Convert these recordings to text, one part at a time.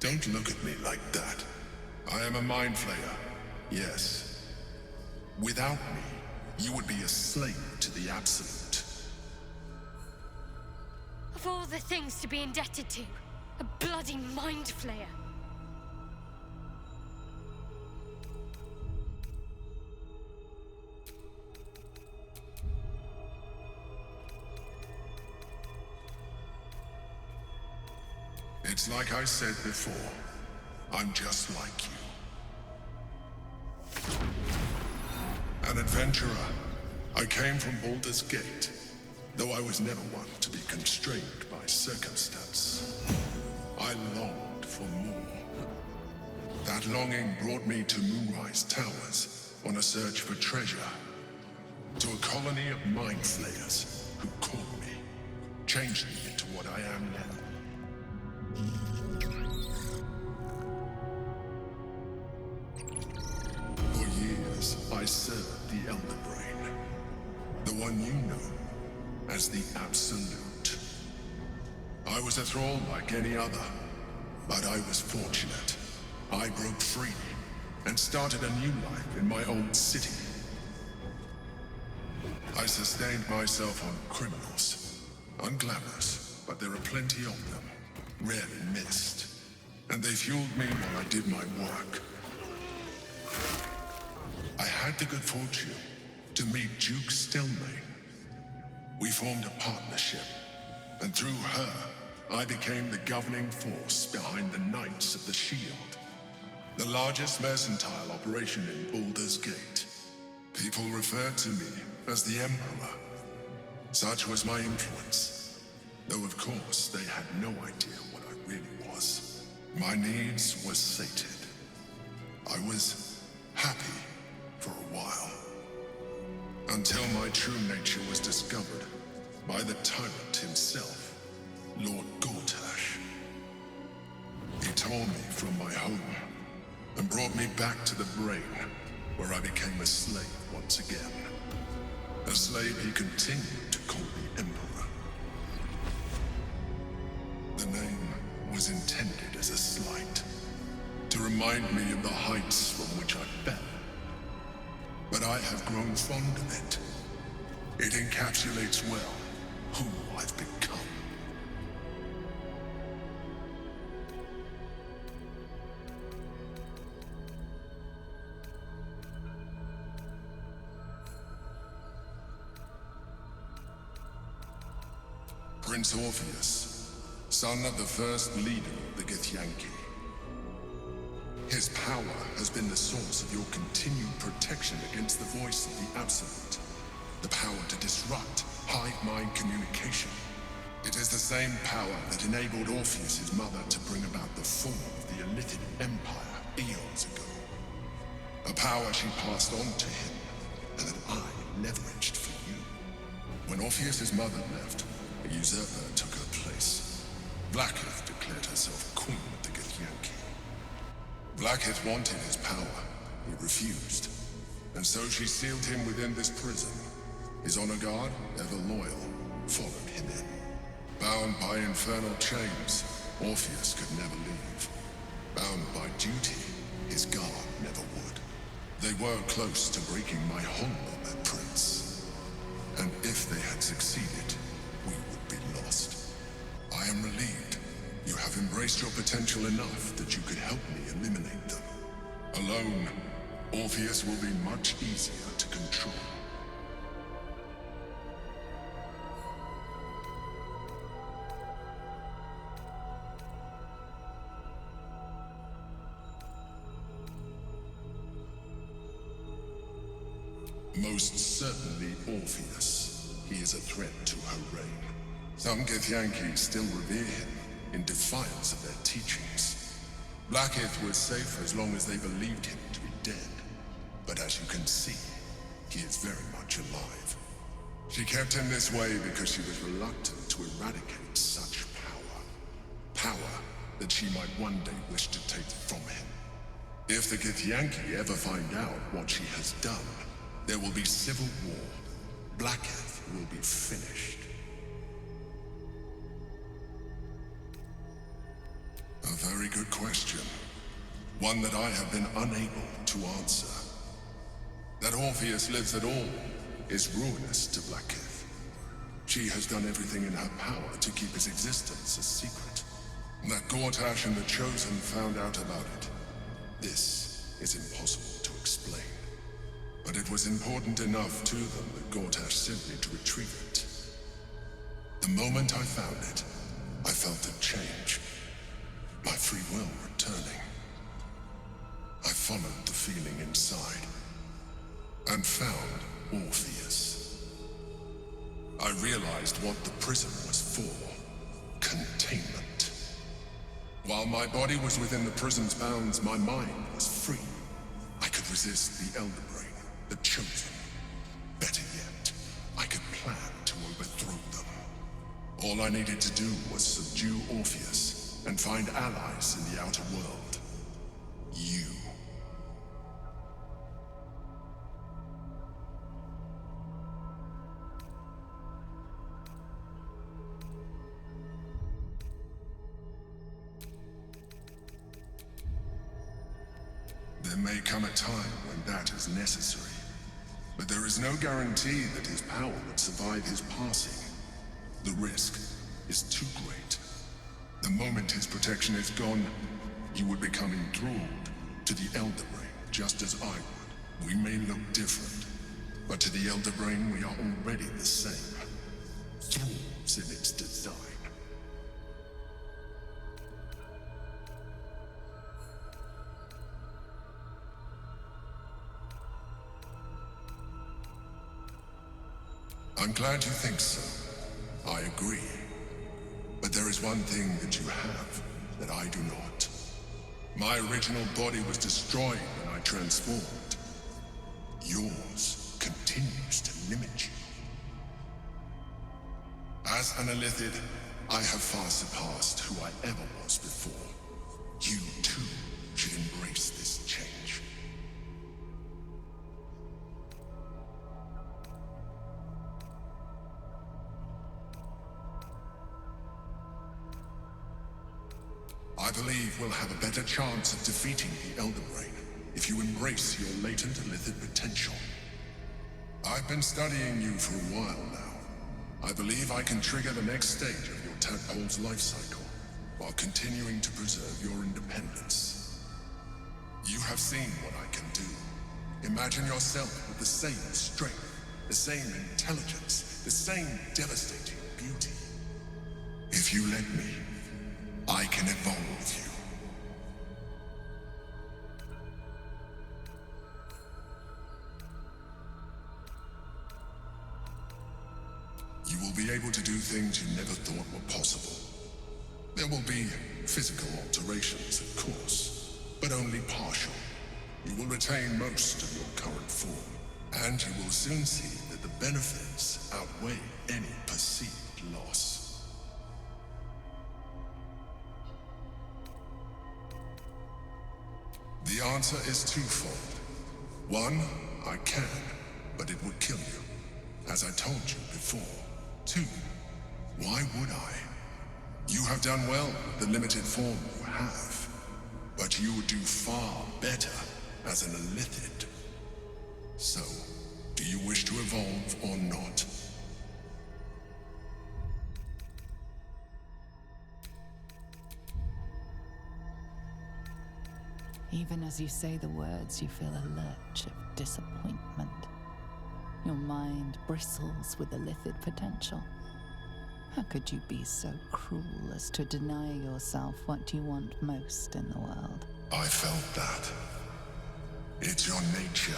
Don't look at me like that. I am a mind flayer, yes. Without me, you would be a slave to the Absolute. Of all the things to be indebted to, a bloody mind flayer. It's like I said before, I'm just like you. An adventurer, I came from Baldur's Gate, though I was never one to be constrained by circumstance. I longed for more. That longing brought me to Moonrise Towers on a search for treasure, to a colony of mind flayers who caught me, changed me into what I am now. For years, I served the Elder Brain, the one you know as the Absolute. I was a thrall like any other, but I was fortunate. I broke free and started a new life in my old city. I sustained myself on criminals, unglamorous, but there are plenty of them, rarely missed, and they fueled me while I did my work. I had the good fortune to meet Duke Stelmane. We formed a partnership, and through her, I became the governing force behind the Knights of the Shield, the largest mercantile operation in Baldur's Gate. People referred to me as the Emperor. Such was my influence, though of course they had no idea what I really was. My needs were sated. I was happy for a while, until my true nature was discovered by the tyrant himself, Lord Gortash. He tore me from my home and brought me back to the Brain, where I became a slave once again. A slave he continued to call the Emperor. The name was intended as a slight, to remind me of the heights from which I fell. But I have grown fond of it. It encapsulates well who I've become. Prince Orpheus, son of the first leader of the Githyanki. His power has been the source of your continued protection against the voice of the Absolute. The power to disrupt hive mind communication. It is the same power that enabled Orpheus's mother to bring about the fall of the Elitid Empire eons ago. A power she passed on to him, and that I leveraged for you. When Orpheus's mother left, a usurper took her place. Blackith declared herself queen of the Githyanki. Blackith wanted his power. He refused. And so she sealed him within this prison. His honor guard, ever loyal, followed him in. Bound by infernal chains, Orpheus could never leave. Bound by duty, his guard never would. They were close to breaking my hold on that prince. And if they had succeeded, we would be lost. I am relieved. You have embraced your potential enough that you could help me eliminate them. Alone, Orpheus will be much easier to control. Most certainly Orpheus. He is a threat to her reign. Some Githyanki still revere him in defiance of their teachings. Blackith was safe as long as they believed him to be dead. But as you can see, he is very much alive. She kept him this way because she was reluctant to eradicate such power. Power that she might one day wish to take from him. If the Githyanki ever find out what she has done, there will be civil war. Blackith will be finished. A very good question. One that I have been unable to answer. That Orpheus lives at all is ruinous to Blackith. She has done everything in her power to keep his existence a secret. That Gortash and the Chosen found out about it. This is impossible to explain. But it was important enough to them that Gortash sent me to retrieve it. The moment I found it, I felt a change. My free will returning. I followed the feeling inside and found Orpheus. I realized what the prison was for. Containment. While my body was within the prison's bounds, my mind was free. I could resist the Elder Brain, the Chosen. Better yet, I could plan to overthrow them. All I needed to do was subdue Orpheus and find allies in the outer world. You. There may come a time when that is necessary, but there is no guarantee that his power would survive his passing. The risk is too great. The moment his protection is gone, he would become enthralled to the Elder Brain, just as I would. We may look different, but to the Elder Brain we are already the same. Thralls in its design. I'm glad you think so. I agree. But there is one thing that you have that I do not. My original body was destroyed when I transformed. Yours continues to limit you. As an Illithid, I have far surpassed who I ever was before. You too should embrace this change. I believe we'll have a better chance of defeating the Elder Brain if you embrace your latent Illithid potential. I've been studying you for a while now. I believe I can trigger the next stage of your tadpole's life cycle while continuing to preserve your independence. You have seen what I can do. Imagine yourself with the same strength, the same intelligence, the same devastating beauty. If you let me, I can evolve you. You will be able to do things you never thought were possible. There will be physical alterations, of course, but only partial. You will retain most of your current form, and you will soon see that the benefits outweigh any perceived loss. The answer is twofold. One, I can, but it would kill you, as I told you before. Two, why would I? You have done well with the limited form you have, but you would do far better as an Illithid. So, do you wish to evolve or not? Even as you say the words, you feel a lurch of disappointment. Your mind bristles with Illithid potential. How could you be so cruel as to deny yourself what you want most in the world? I felt that. It's your nature.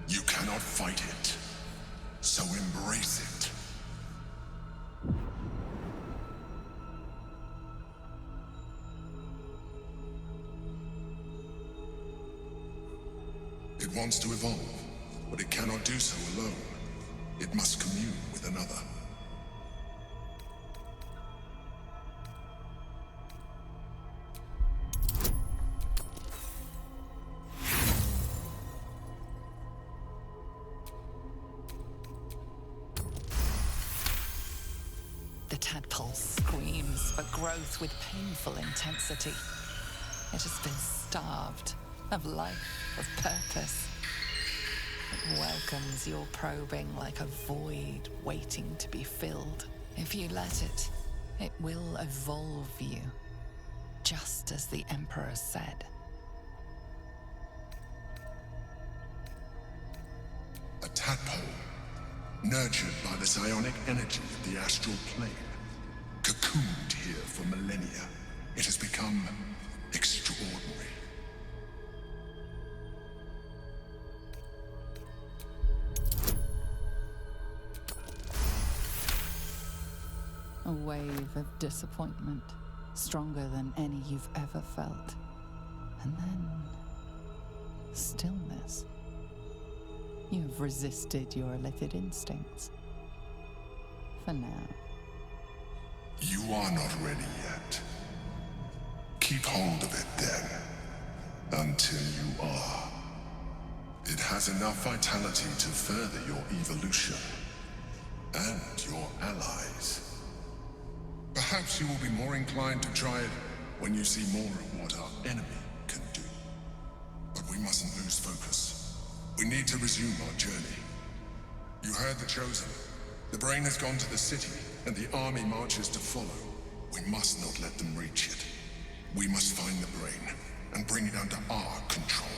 You cannot fight it. So embrace it. It wants to evolve, but it cannot do so alone. It must commune with another. The tadpole screams for growth with painful intensity. It has been starved of life, of purpose. It welcomes your probing like a void waiting to be filled. If you let it, it will evolve you, just as the Emperor said. A tadpole, nurtured by the psionic energy of the astral plane, cocooned here for millennia, it has become extraordinary. A wave of disappointment, stronger than any you've ever felt. And then stillness. You've resisted your illithid instincts. For now. You are not ready yet. Keep hold of it then, until you are. It has enough vitality to further your evolution, and your allies. Perhaps you will be more inclined to try it when you see more of what our enemy can do. But we mustn't lose focus. We need to resume our journey. You heard the Chosen. The brain has gone to the city, and the army marches to follow. We must not let them reach it. We must find the brain, and bring it under our control.